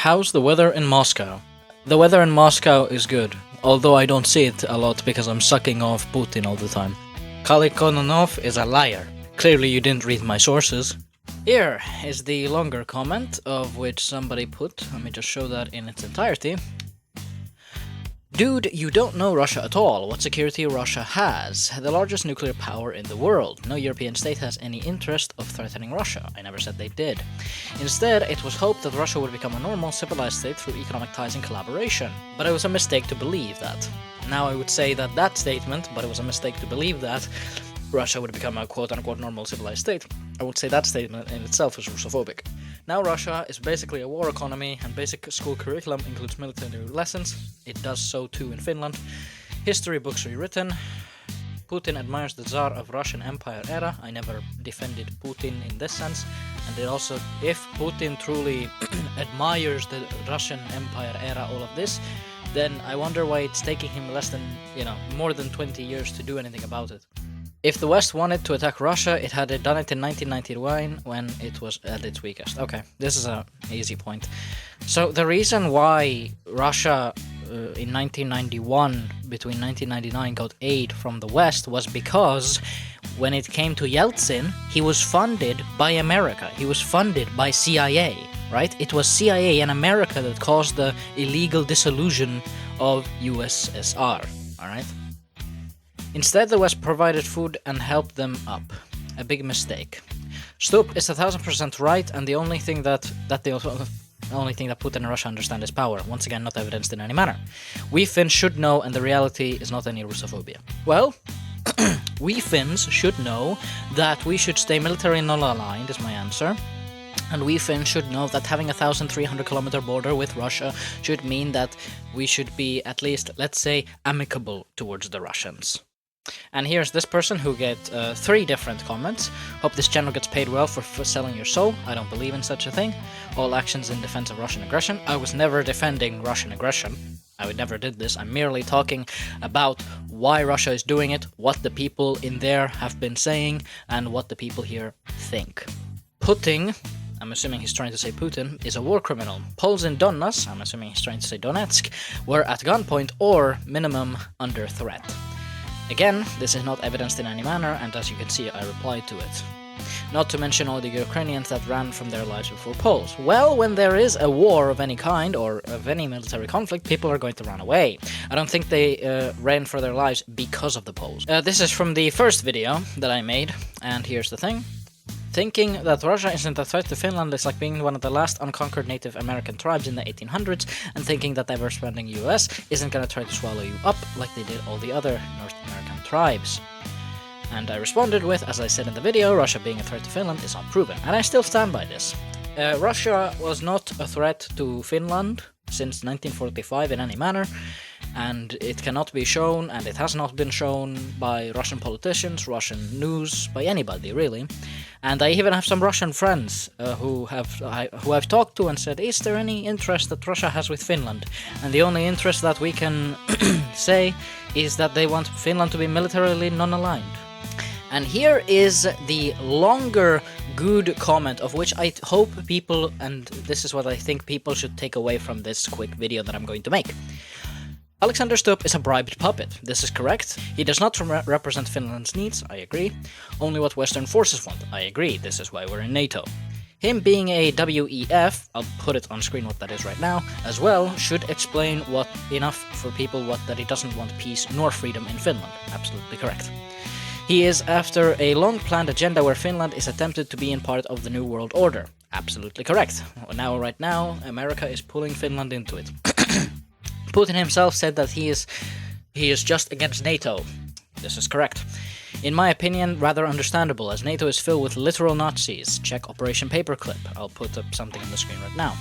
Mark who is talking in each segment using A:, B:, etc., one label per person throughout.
A: how's the weather in Moscow? The weather in Moscow is good, although I don't see it a lot because I'm sucking off Putin all the time. Kalikononov is a liar. Clearly you didn't read my sources. Here is the longer comment of which somebody put, let me just show that in its entirety. Dude, you don't know Russia at all. What security Russia has? The largest nuclear power in the world. No European state has any interest of threatening Russia. I never said they did. Instead, it was hoped that Russia would become a normal, civilized state through economic ties and collaboration. But it was a mistake to believe that. Now I would say that statement, but it was a mistake to believe that Russia would become a quote-unquote normal civilized state. I would say that statement in itself is Russophobic. Now Russia is basically a war economy, and basic school curriculum includes military lessons. It does so too in Finland. History books rewritten. Putin admires the Tsar of Russian Empire era. I never defended Putin in this sense. And it also, if Putin truly admires the Russian Empire era, all of this, then I wonder why it's taking him more than 20 years to do anything about it. If the West wanted to attack Russia, it had done it in 1991 when it was at its weakest. Okay, this is an easy point. So the reason why Russia in 1991, between 1999, got aid from the West was because when it came to Yeltsin, he was funded by America. He was funded by CIA, right? It was CIA and America that caused the illegal dissolution of USSR, alright? Instead, the West provided food and helped them up. A big mistake. Stup is 1000% right, and the only thing that Putin and Russia understand is power. Once again, not evidenced in any manner. We Finns should know, and the reality is not any Russophobia. Well, we Finns should know that we should stay military non-aligned, is my answer. And we Finns should know that having a 1,300-kilometer border with Russia should mean that we should be at least, let's say, amicable towards the Russians. And here's this person who get 3 different comments. Hope this channel gets paid well for selling your soul. I don't believe in such a thing. All actions in defense of Russian aggression. I was never defending Russian aggression. I never did this. I'm merely talking about why Russia is doing it, what the people in there have been saying, and what the people here think. Putin, I'm assuming he's trying to say Putin, is a war criminal. Poles in Donbass, I'm assuming he's trying to say Donetsk, were at gunpoint or minimum under threat. Again, this is not evidenced in any manner, and as you can see, I replied to it. Not to mention all the Ukrainians that ran from their lives before Poles. Well, when there is a war of any kind, or of any military conflict, people are going to run away. I don't think they ran for their lives because of the Poles. This is from the first video that I made, and here's the thing. Thinking that Russia isn't a threat to Finland is like being one of the last unconquered Native American tribes in the 1800s, and thinking that the ever-expanding US isn't gonna try to swallow you up like they did all the other North American tribes. And I responded with, as I said in the video, Russia being a threat to Finland is unproven, and I still stand by this. Russia was not a threat to Finland since 1945 in any manner, and it cannot be shown, and it has not been shown by Russian politicians, Russian news, by anybody really. And I even have some Russian friends who I've talked to and said, is there any interest that Russia has with Finland? And the only interest that we can say is that they want Finland to be militarily non-aligned. And here is the longer good comment of which I hope people, and this is what I think people should take away from this quick video that I'm going to make. Alexander Stubb is a bribed puppet. This is correct. He does not represent Finland's needs, I agree. Only what Western forces want, I agree. This is why we're in NATO. Him being a WEF, I'll put it on screen what that is right now, as well, should explain enough for people that he doesn't want peace nor freedom in Finland. Absolutely correct. He is after a long-planned agenda where Finland is attempted to be in part of the New World Order. Absolutely correct. Right now, America is pulling Finland into it. Putin himself said that he is just against NATO. This is correct. In my opinion, rather understandable, as NATO is filled with literal Nazis. Check Operation Paperclip. I'll put up something on the screen right now.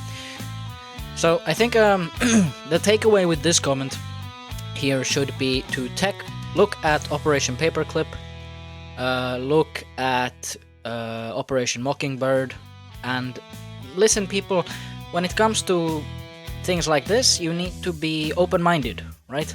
A: So I think the takeaway with this comment here should be to look at Operation Paperclip, look at Operation Mockingbird, and listen, people, when it comes to things like this, you need to be open-minded, right?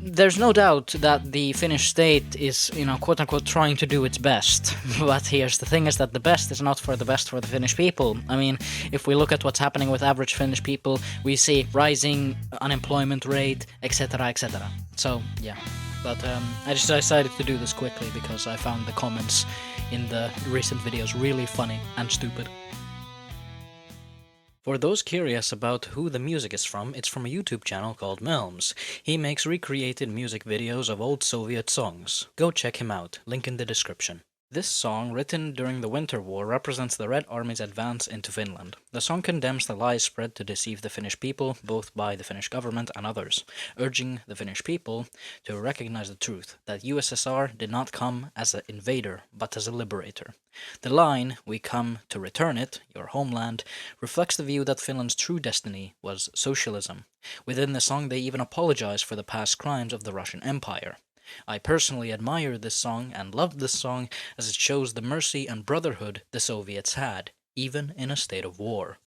A: There's no doubt that the Finnish state is, quote-unquote trying to do its best. But here's the thing, is that the best is not for the best for the Finnish people. I mean, if we look at what's happening with average Finnish people, we see rising unemployment rate, etc., etc. So, yeah. But I just decided to do this quickly because I found the comments in the recent videos really funny and stupid. For those curious about who the music is from, it's from a YouTube channel called MELMS. He makes recreated music videos of old Soviet songs. Go check him out, link in the description. This song, written during the Winter War, represents the Red Army's advance into Finland. The song condemns the lies spread to deceive the Finnish people, both by the Finnish government and others, urging the Finnish people to recognize the truth, that USSR did not come as an invader, but as a liberator. The line, "We come to return it, your homeland," reflects the view that Finland's true destiny was socialism. Within the song, they even apologize for the past crimes of the Russian Empire. I personally admire this song and love this song as it shows the mercy and brotherhood the Soviets had, even in a state of war.